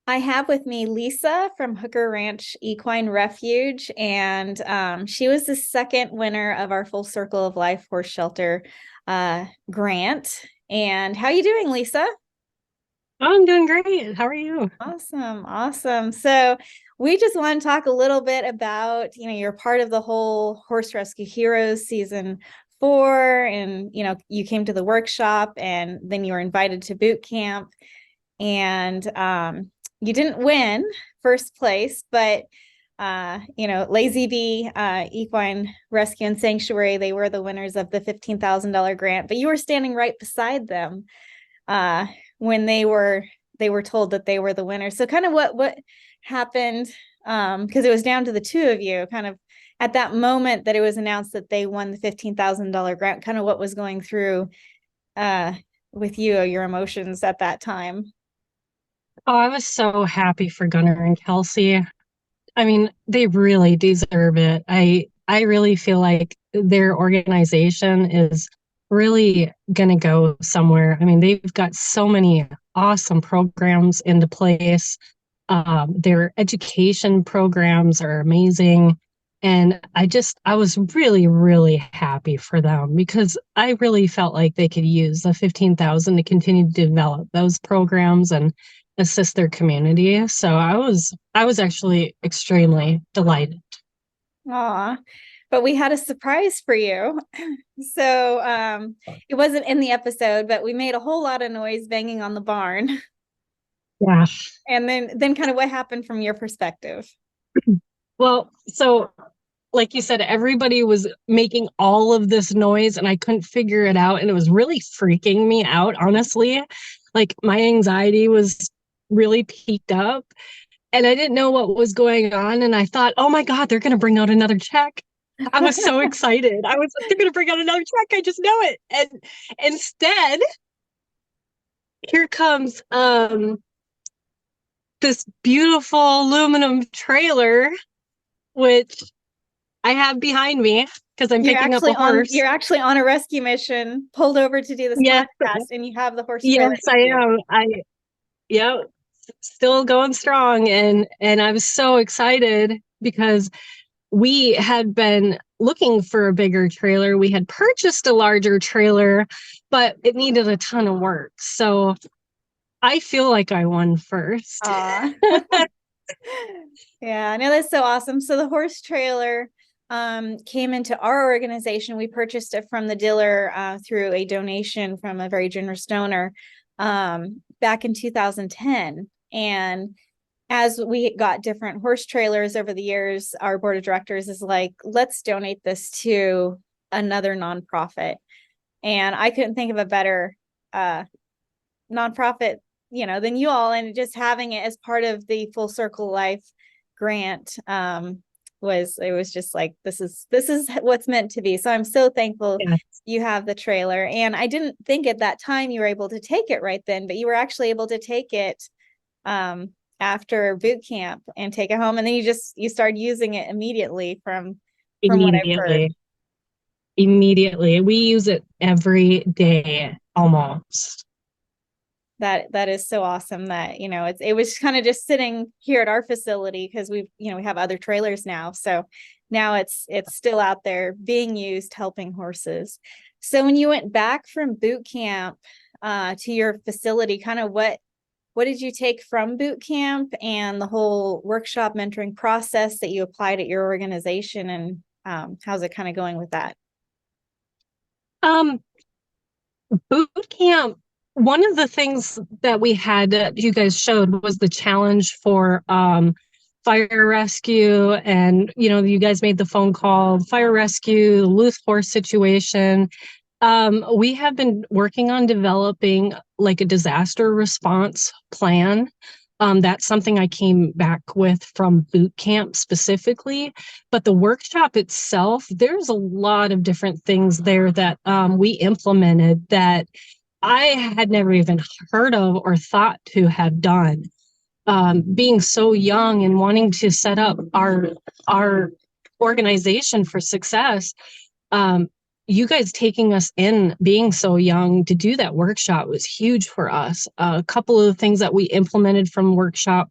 I have with me Lisa from Hooker Ranch Equine Refuge, and she was the second winner of our Full Circle of Life Horse Shelter grant. And how you doing, Lisa? Oh, I'm doing great. How are you? Awesome, awesome. So we just want to talk a little bit about, you're part of the whole Horse Rescue Heroes season 4, and you came to the workshop, and then you were invited to boot camp, and you didn't win first place, but Lazy Bee Equine Rescue and Sanctuary, they were the winners of the $15,000 grant, but you were standing right beside them uh, when they were told that they were the winners. So kind of what happened, because it was down to the two of you, kind of at that moment that it was announced that they won the $15,000 grant, kind of what was going through uh, with you, your emotions at that time. Oh, I was so happy for Gunnar and Kelsey. I mean, they really deserve it. I really feel like their organization is really going to go somewhere. I mean, they've got so many awesome programs into place. Their education programs are amazing. And I was really, really happy for them because I really felt like they could use the 15,000 to continue to develop those programs and assist their community. So I was actually extremely delighted. Aw, but we had a surprise for you. So it wasn't in the episode, but we made a whole lot of noise banging on the barn. Yeah. And then kind of what happened from your perspective. Well, so like you said, everybody was making all of this noise and I couldn't figure it out. And it was really freaking me out, honestly. Like my anxiety was really peaked up and I didn't know what was going on. And I thought, oh my God, they're going to bring out another check. I was so excited. I was like, they're going to bring out another check. I just know it. And instead, here comes this beautiful aluminum trailer, which I have behind me because I'm picking up a horse. You're actually on a rescue mission, pulled over to do this Yes, podcast, and you have the horse trailer yes, I with you. am. Yeah, still going strong, and I was so excited because we had been looking for a bigger trailer. We had purchased a larger trailer, but it needed a ton of work. So I feel like I won first. Aw. Yeah, no, that's so awesome. So the horse trailer came into our organization. We purchased it from the dealer through a donation from a very generous donor back in 2010. And as we got different horse trailers over the years, our board of directors is like, let's donate this to another nonprofit. And I couldn't think of a better nonprofit, than you all. And just having it as part of the Full Circle Life grant was just like, this is what's meant to be. So I'm so thankful Yeah. you have the trailer. And I didn't think at that time you were able to take it right then, but you were actually able to take it after boot camp and take it home. And then you started using it immediately from what I've heard. Immediately. Immediately. We use it every day almost. That is so awesome that it was kind of just sitting here at our facility because we have other trailers now, so now it's still out there being used, helping horses. So when you went back from boot camp to your facility, kind of what did you take from boot camp and the whole workshop mentoring process that you applied at your organization, and how's it kind of going with that? Um, Boot camp, one of the things that we had that you guys showed was the challenge for fire rescue. And, you guys made the phone call, fire rescue, the loose horse situation. We have been working on developing like a disaster response plan. That's something I came back with from boot camp specifically. But the workshop itself, there's a lot of different things there that we implemented that I had never even heard of or thought to have done. Being so young and wanting to set up our organization for success, um, you guys taking us in, being so young, to do that workshop was huge for us. A couple of the things that we implemented from workshop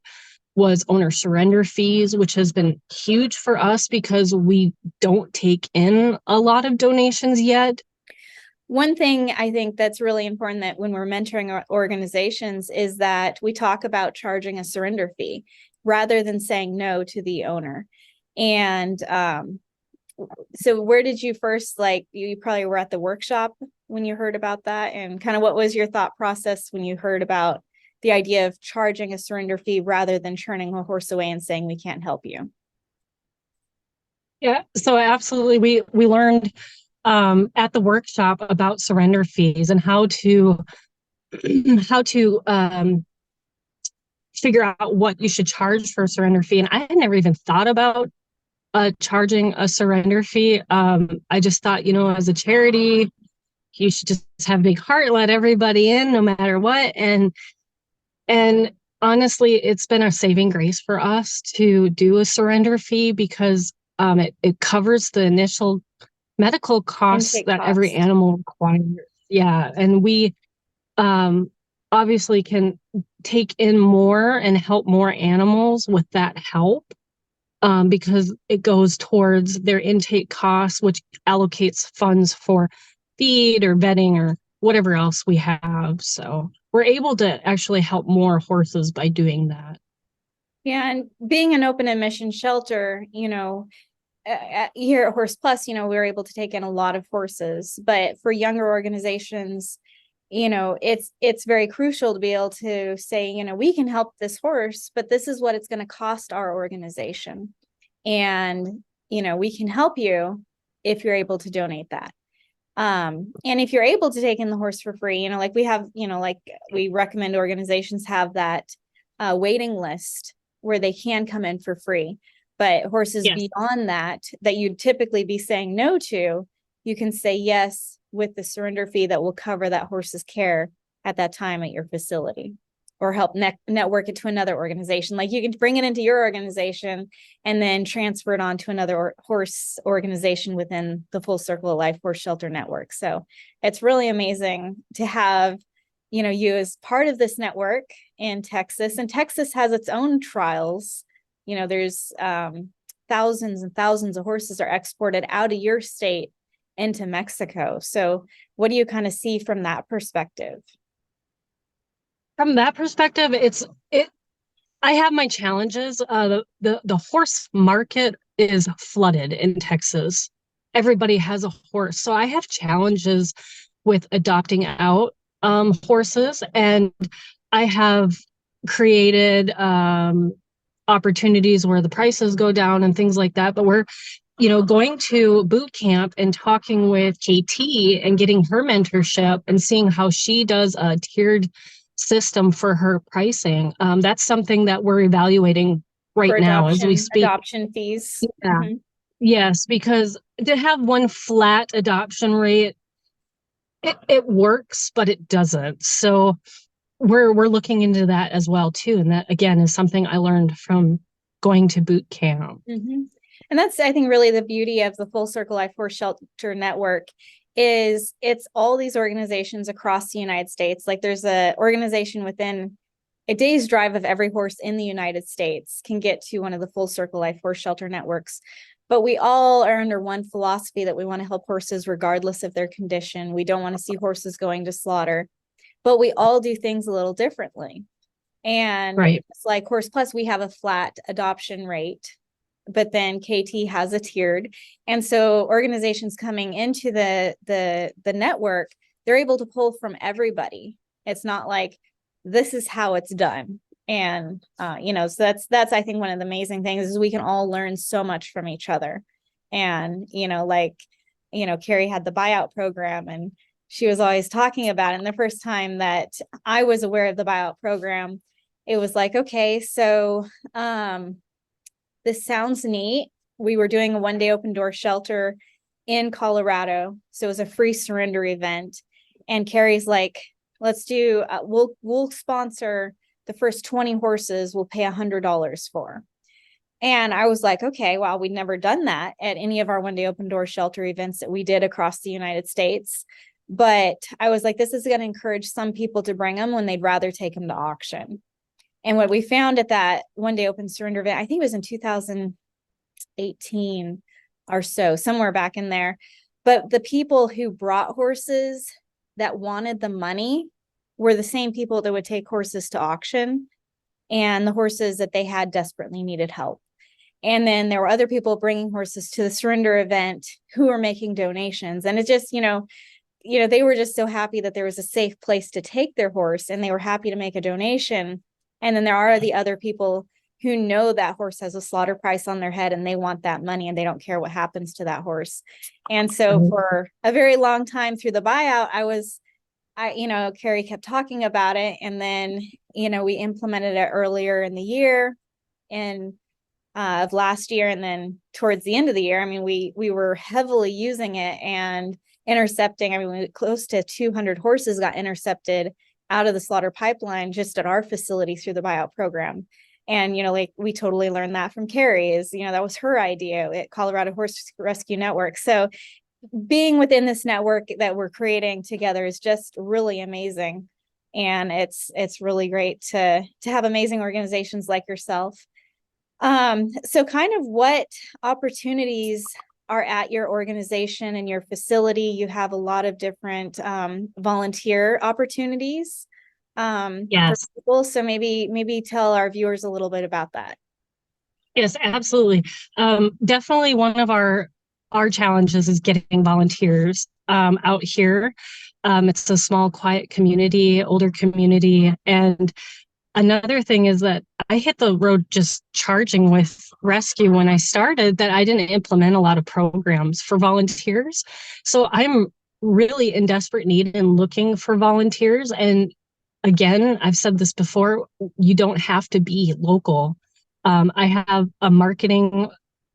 was owner surrender fees, which has been huge for us because we don't take in a lot of donations yet. One thing I think that's really important that when we're mentoring our organizations is that we talk about charging a surrender fee rather than saying no to the owner. And so where did you first, like, you probably were at the workshop when you heard about that, and kind of what was your thought process when you heard about the idea of charging a surrender fee rather than turning a horse away and saying we can't help you? Yeah, so absolutely, we learned at the workshop about surrender fees and how to how to figure out what you should charge for a surrender fee. And I had never even thought about charging a surrender fee. I just thought, as a charity, you should just have a big heart, let everybody in, no matter what. And honestly, it's been a saving grace for us to do a surrender fee because it covers the initial medical costs Intake that every cost. animal requires. Yeah, and we obviously can take in more and help more animals with that help, because it goes towards their intake costs, which allocates funds for feed or bedding or whatever else we have. So we're able to actually help more horses by doing that. Yeah, and being an open admission shelter, here at Horse Plus, we're able to take in a lot of horses, but for younger organizations, it's very crucial to be able to say, we can help this horse, but this is what it's going to cost our organization. And, we can help you if you're able to donate that. And if you're able to take in the horse for free, like we have, like we recommend organizations have that waiting list where they can come in for free. But horses Yes. beyond that you'd typically be saying no to, you can say yes with the surrender fee that will cover that horse's care at that time at your facility, or help network it to another organization. Like you can bring it into your organization and then transfer it on to another horse organization within the Full Circle of Life Horse Shelter Network. So it's really amazing to have, you as part of this network in Texas. And Texas has its own trials. There's thousands and thousands of horses are exported out of your state into Mexico. So what do you kind of see from that perspective? From that perspective, I have my challenges. The horse market is flooded in Texas. Everybody has a horse. So I have challenges with adopting out horses, and I have created opportunities where the prices go down and things like that. But we're, going to boot camp and talking with KT and getting her mentorship and seeing how she does a tiered system for her pricing. That's something that we're evaluating right now as we speak. Adoption fees. Yeah. Mm-hmm. Yes, because to have one flat adoption rate, it works, but it doesn't. So we're looking into that as well too. And that again is something I learned from going to boot camp. Mm-hmm. And that's, I think, really the beauty of the Full Circle Life Horse Shelter Network is it's all these organizations across the United States. Like there's a organization within a day's drive of every horse in the United States can get to one of the Full Circle Life Horse Shelter Networks. But we all are under one philosophy that we want to help horses regardless of their condition. We don't want to see horses going to slaughter, but we all do things a little differently. And right. It's like Horse Plus, we have a flat adoption rate, but then KT has a tiered. And so organizations coming into the network, they're able to pull from everybody. It's not like this is how it's done. And so that's I think one of the amazing things is we can all learn so much from each other. And Carrie had the buyout program, and she was always talking about it. And the first time that I was aware of the buyout program, it was like, okay, so this sounds neat. We were doing a one-day open door shelter in Colorado. So it was a free surrender event. And Carrie's like, let's do, we'll sponsor the first 20 horses we'll pay $100 for. And I was like, okay, well, we'd never done that at any of our one day open door shelter events that we did across the United States. But I was like, this is going to encourage some people to bring them when they'd rather take them to auction. And what we found at that one day open surrender event, I think it was in 2018 or so, somewhere back in there. But the people who brought horses that wanted the money were the same people that would take horses to auction, and the horses that they had desperately needed help. And then there were other people bringing horses to the surrender event who were making donations. And it just, they were just so happy that there was a safe place to take their horse, and they were happy to make a donation. And then there are the other people who know that horse has a slaughter price on their head, and they want that money, and they don't care what happens to that horse. And so for a very long time through the buyout, Carrie kept talking about it. And then, we implemented it earlier in the year of last year. And then towards the end of the year, we were heavily using it and intercepting. Close to 200 horses got intercepted out of the slaughter pipeline just at our facility through the buyout program. And, we totally learned that from Carrie. That was her idea at Colorado Horse Rescue Network. So being within this network that we're creating together is just really amazing. And it's really great to have amazing organizations like yourself. So kind of what opportunities are at your organization and your facility? You have a lot of different volunteer opportunities for Yes. people. So maybe tell our viewers a little bit about that. Yes, absolutely. Definitely one of our challenges is getting volunteers out here. It's a small, quiet community, older community. And another thing is that I hit the road just charging with rescue when I started, that I didn't implement a lot of programs for volunteers. So I'm really in desperate need and looking for volunteers. And again, I've said this before, you don't have to be local. I have a marketing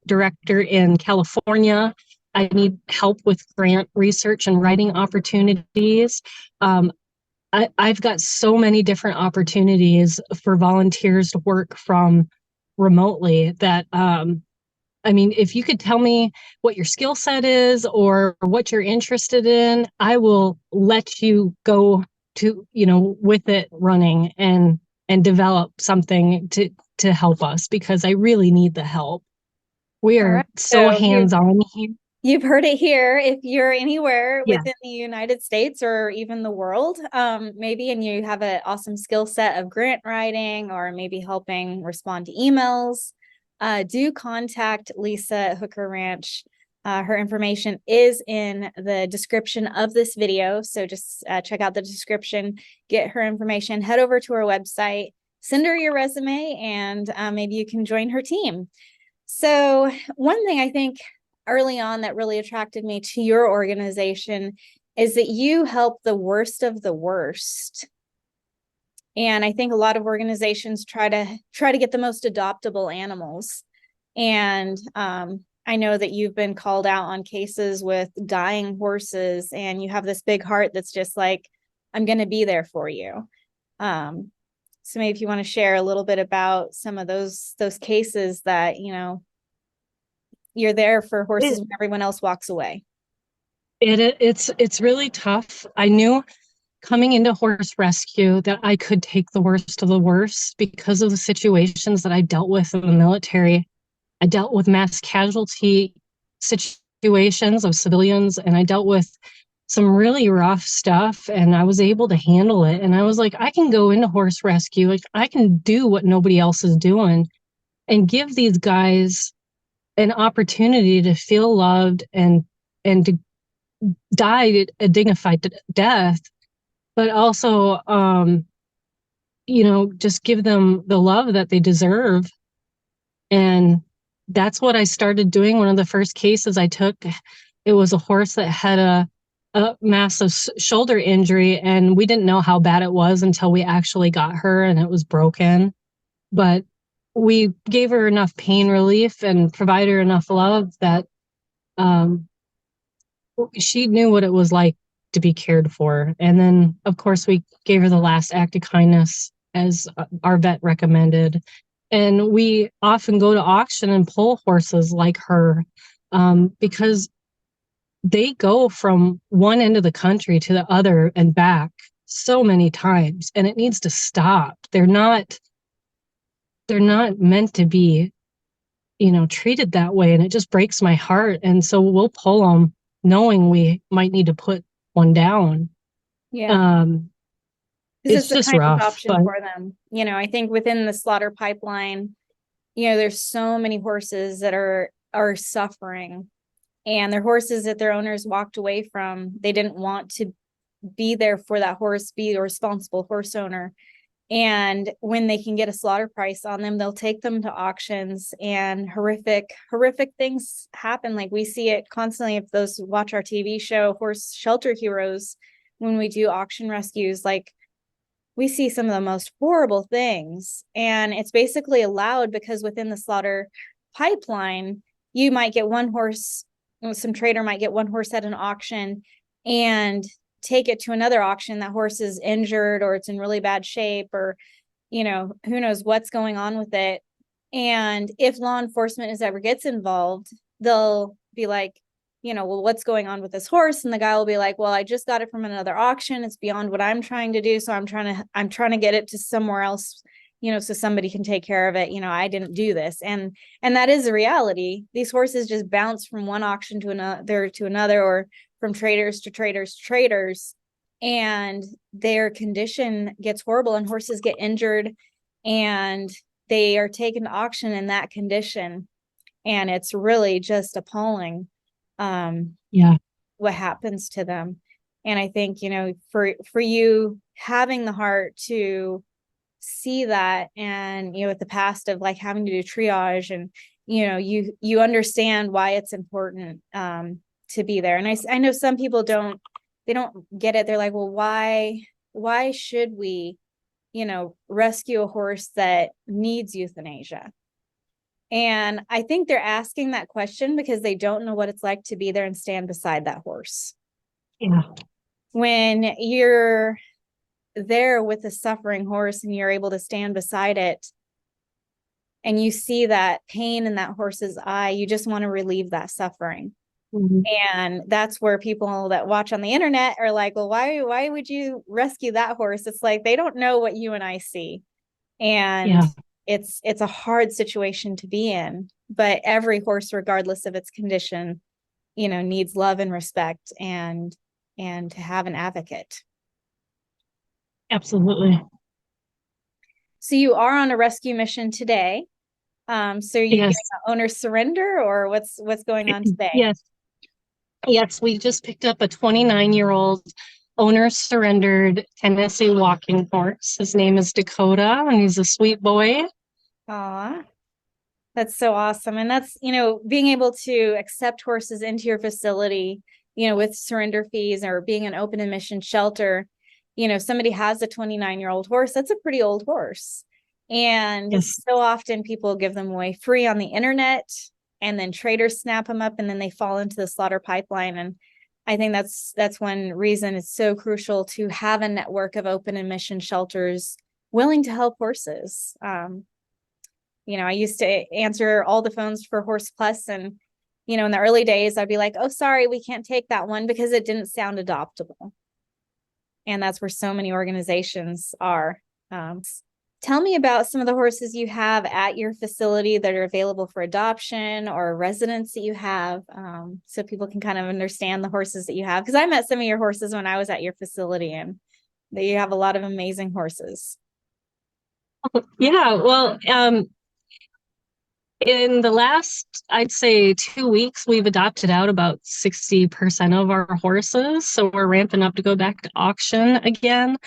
director in California. I need help with grant research and writing opportunities. I've got so many different opportunities for volunteers to work from remotely that, if you could tell me what your skill set is or what you're interested in, I will let you go to, with it running and develop something to help us, because I really need the help. We are so hands-on here. You've heard it here. If you're anywhere Yeah. within the United States or even the world, maybe, and you have an awesome skill set of grant writing or maybe helping respond to emails, do contact Lisa at Hooker Ranch. Her information is in the description of this video. So just check out the description, get her information, head over to her website, send her your resume, and maybe you can join her team. So one thing I think early on that really attracted me to your organization is that you help the worst of the worst. And I think a lot of organizations try to get the most adoptable animals. And I know that you've been called out on cases with dying horses, and you have this big heart that's just like, I'm going to be there for you. So maybe if you want to share a little bit about some of those cases that, you're there for horses when everyone else walks away. It's really tough. I knew coming into horse rescue that I could take the worst of the worst because of the situations that I dealt with in the military. I dealt with mass casualty situations of civilians, and I dealt with some really rough stuff, and I was able to handle it. And I was like, I can go into horse rescue. Like, I can do what nobody else is doing and give these guys an opportunity to feel loved and to die a dignified death, but also, just give them the love that they deserve. And that's what I started doing. One of the first cases I took, it was a horse that had a massive shoulder injury, and we didn't know how bad it was until we actually got her and it was broken. But we gave her enough pain relief and provided her enough love that she knew what it was like to be cared for. And then, of course, we gave her the last act of kindness as our vet recommended. And we often go to auction and pull horses like her, because they go from one end of the country to the other and back so many times, and it needs to stop. They're not meant to be, treated that way, and it just breaks my heart. And so we'll pull them knowing we might need to put one down. Yeah. Um, Because it's it's the just kindest rough, option but for them. I think within the slaughter pipeline, there's so many horses that are suffering, and they're horses that their owners walked away from. They didn't want to be there for that horse, be a responsible horse owner. And when they can get a slaughter price on them, they'll take them to auctions, and horrific things happen. Like we see it constantly. If those watch our TV show, Horse Shelter Heroes, when we do auction rescues, like we see some of the most horrible things. And it's basically allowed because within the slaughter pipeline, you might get one horse, some trader might get one horse at an auction and take it to another auction. That horse is injured or it's in really bad shape, or who knows what's going on with it. And if law enforcement ever gets involved, they'll be like, well, what's going on with this horse? And the guy will be like, well, I just got it from another auction. It's beyond what I'm trying to do. So I'm trying to get it to somewhere else, so somebody can take care of it. I didn't do this. And that is the reality. These horses just bounce from one auction to another, or from traders to traders to traders. And their condition gets horrible, and horses get injured, and they are taken to auction in that condition. And it's really just appalling. yeah, What happens to them. And I think, for you having the heart to see that, and, with the past of like having to do triage, and, you understand why it's important, to be there. And I know some people don't get it. They're like, well, why should we, rescue a horse that needs euthanasia? And I think they're asking that question because they don't know what it's like to be there and stand beside that horse. yeah, When you're there with a suffering horse and you're able to stand beside it, and you see that pain in that horse's eye, you just want to relieve that suffering. mhm, And that's where people that watch on the internet are like, well, why would you rescue that horse? It's like they don't know what you and I see. And yeah, it's a hard situation to be in, but every horse, regardless of its condition, needs love and respect, and to have an advocate. absolutely. So you are on a rescue mission today. So are you getting Yes, an owner surrender, or what's going on today? yes, yes. We just picked up a 29-year-old owner surrendered Tennessee walking horse. His name is Dakota, and he's a sweet boy. Aw, that's so awesome. And that's, being able to accept horses into your facility, with surrender fees, or being an open admission shelter. Somebody has a 29-year-old horse, that's a pretty old horse. And Yes, so often people give them away free on the internet, and then traders snap them up, and then they fall into the slaughter pipeline. And I think that's one reason it's so crucial to have a network of open admission shelters willing to help horses. I used to answer all the phones for Horse Plus, and, in the early days, I'd be like, oh, sorry, we can't take that one because it didn't sound adoptable. And that's where so many organizations are. Tell me about some of the horses you have at your facility that are available for adoption, or residents that you have, so people can kind of understand the horses that you have. Because I met some of your horses when I was at your facility, and that you have a lot of amazing horses. yeah. Well, in the last, I'd say 2 weeks, we've adopted out about 60% of our horses. So we're ramping up to go back to auction again.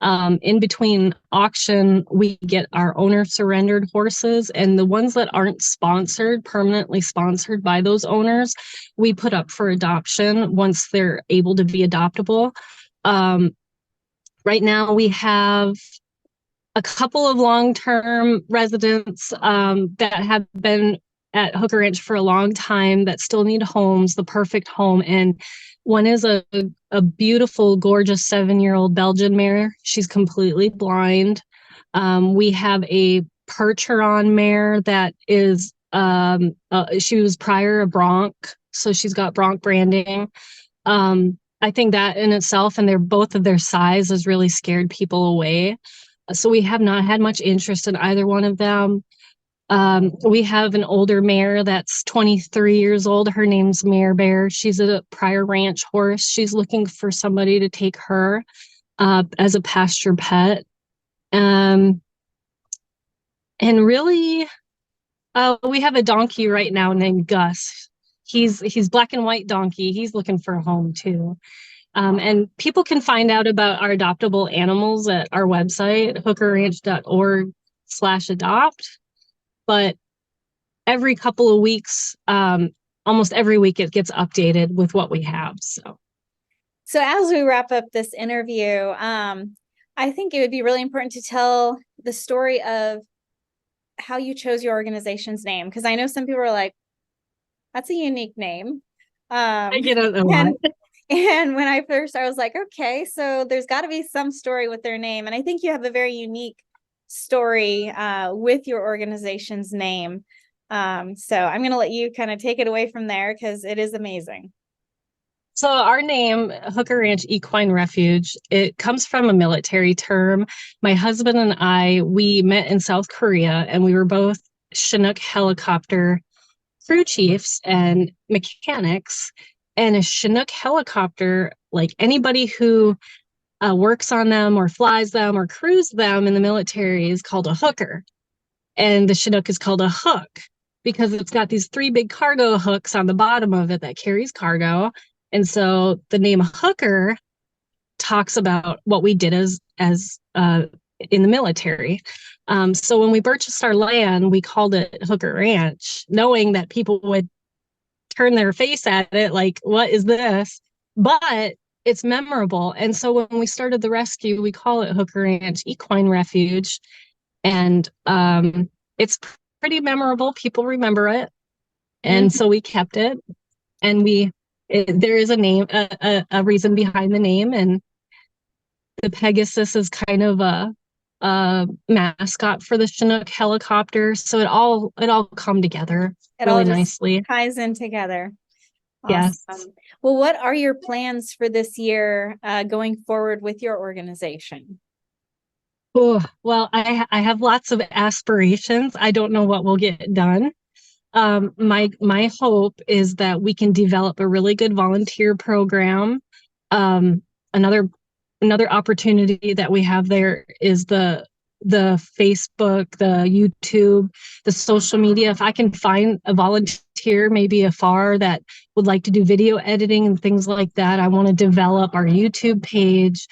In between auction, we get our owner surrendered horses, and the ones that aren't permanently sponsored by those owners, we put up for adoption once they're able to be adoptable. Right now we have a couple of long-term residents that have been at Hooker Ranch for a long time that still need homes, the perfect home. And one is a beautiful, gorgeous 7-year-old Belgian mare. She's completely blind. We have a Percheron mare that is she was prior a bronc, so she's got bronc branding. I think that in itself, and they're both of their size, has really scared people away. So we have not had much interest in either one of them. We have an older mare that's 23 years old. Her name's Mare Bear. She's a prior ranch horse. She's looking for somebody to take her as a pasture pet. And really, we have a donkey right now named Gus. He's black and white donkey. He's looking for a home too. And people can find out about our adoptable animals at our website, hookerranch.org/adopt. But every couple of weeks, almost every week, it gets updated with what we have. So as we wrap up this interview, I think it would be really important to tell the story of how you chose your organization's name, because I know some people are like, that's a unique name. I get it a lot. And when I was like, okay, so there's got to be some story with their name. And I think you have a very unique story with your organization's name. So I'm going to let you kind of take it away from there, because it is amazing. So our name, Hooker Ranch Equine Refuge, it comes from a military term. My husband and I, we met in South Korea, and we were both Chinook helicopter crew chiefs and mechanics. And a Chinook helicopter, like anybody who works on them or flies them or crews them in the military, is called a hooker. And the Chinook is called a hook because it's got these 3 big cargo hooks on the bottom of it that carries cargo. And so the name hooker talks about what we did as in the military. So when we purchased our land, we called it Hooker Ranch, knowing that people would turn their face at it like, what is this? But it's memorable. And so when we started the rescue, we call it Hooker Ranch Equine Refuge. And it's pretty memorable. People remember it. And so we kept it. And there is a name, a reason behind the name. And the Pegasus is kind of a mascot for the Chinook helicopter. So it all come together really nicely. Ties in together. Awesome. Yes. Well, what are your plans for this year going forward with your organization? Oh, well, I have lots of aspirations. I don't know what will get done. My hope is that we can develop a really good volunteer program. Another opportunity that we have there is the Facebook, the YouTube, the social media. If I can find a volunteer, maybe afar, that would like to do video editing and things like that, I want to develop our YouTube page,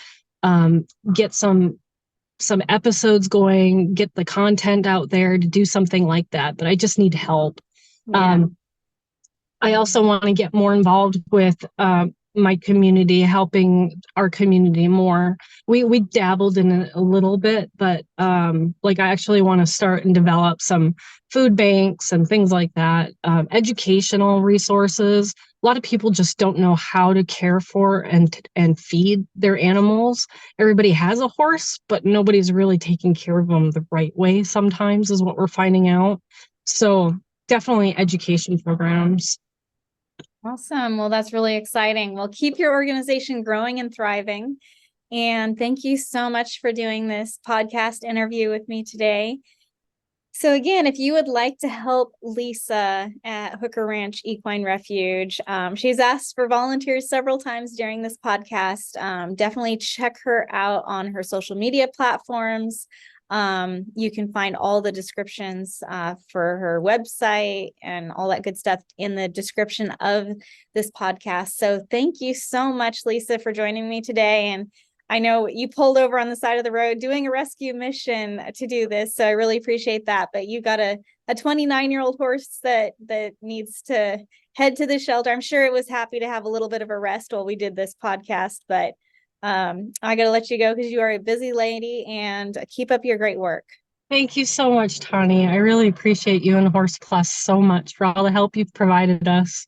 get some episodes going, get the content out there to do something like that. But I just need help. Yeah. I also want to get more involved with my community, helping our community more. We dabbled in it a little bit, but like I actually want to start and develop some food banks and things like that, educational resources. A lot of people just don't know how to care for and feed their animals. Everybody has a horse, but nobody's really taking care of them the right way sometimes, is what we're finding out. So definitely education programs. Awesome. Well, that's really exciting. Well, keep your organization growing and thriving. And thank you so much for doing this podcast interview with me today. So again, if you would like to help Lisa at Hooker Ranch Equine Refuge, she's asked for volunteers several times during this podcast. Definitely check her out on her social media platforms. You can find all the descriptions for her website and all that good stuff in the description of this podcast. So thank you so much, Lisa, for joining me today. And I know you pulled over on the side of the road doing a rescue mission to do this, so I really appreciate that. But you got a 29-year-old horse that needs to head to the shelter. I'm sure it was happy to have a little bit of a rest while we did this podcast, but I got to let you go because you are a busy lady, and keep up your great work. Thank you so much, Tawnee. I really appreciate you and Horse Plus so much for all the help you've provided us.